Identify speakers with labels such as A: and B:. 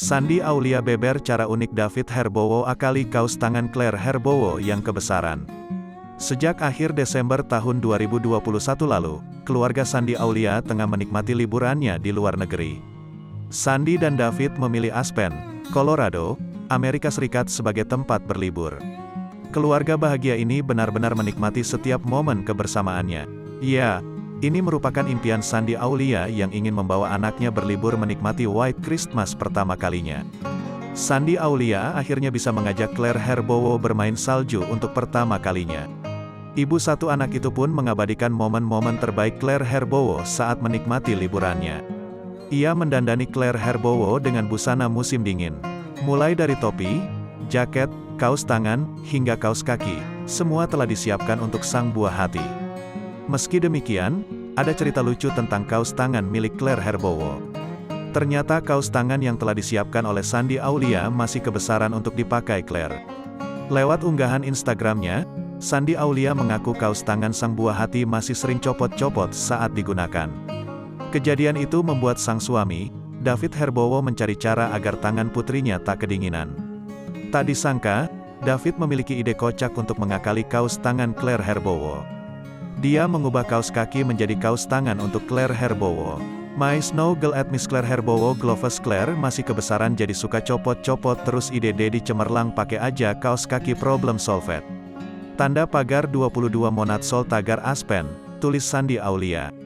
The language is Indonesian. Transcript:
A: Sandi Aulia beber cara unik David Herbowo akali kaos tangan Claire Herbowo yang kebesaran. Sejak akhir Desember tahun 2021 lalu, keluarga Sandi Aulia tengah menikmati liburannya di luar negeri. Sandi dan David memilih Aspen, Colorado, Amerika Serikat sebagai tempat berlibur. Keluarga bahagia ini benar-benar menikmati setiap momen kebersamaannya. Ya, ini merupakan impian Sandi Aulia yang ingin membawa anaknya berlibur menikmati White Christmas pertama kalinya. Sandi Aulia akhirnya bisa mengajak Claire Herbowo bermain salju untuk pertama kalinya. Ibu satu anak itu pun mengabadikan momen-momen terbaik Claire Herbowo saat menikmati liburannya. Ia mendandani Claire Herbowo dengan busana musim dingin. Mulai dari topi, jaket, kaos tangan, hingga kaos kaki, semua telah disiapkan untuk sang buah hati. Meski demikian, ada cerita lucu tentang kaos tangan milik Claire Herbowo. Ternyata kaos tangan yang telah disiapkan oleh Sandi Aulia masih kebesaran untuk dipakai Claire. Lewat unggahan Instagramnya, Sandi Aulia mengaku kaos tangan sang buah hati masih sering copot-copot saat digunakan. Kejadian itu membuat sang suami, David Herbowo mencari cara agar tangan putrinya tak kedinginan. Tak disangka, David memiliki ide kocak untuk mengakali kaos tangan Claire Herbowo. Dia mengubah kaos kaki menjadi kaos tangan untuk Claire Herbowo. My Snow Girl at Miss Claire Herbowo Gloves Claire masih kebesaran jadi suka copot-copot terus ide Dedi cemerlang pakai aja kaos kaki problem solved. Tanda pagar 22 Monat Sol Tagar Aspen, tulis Sandi Aulia.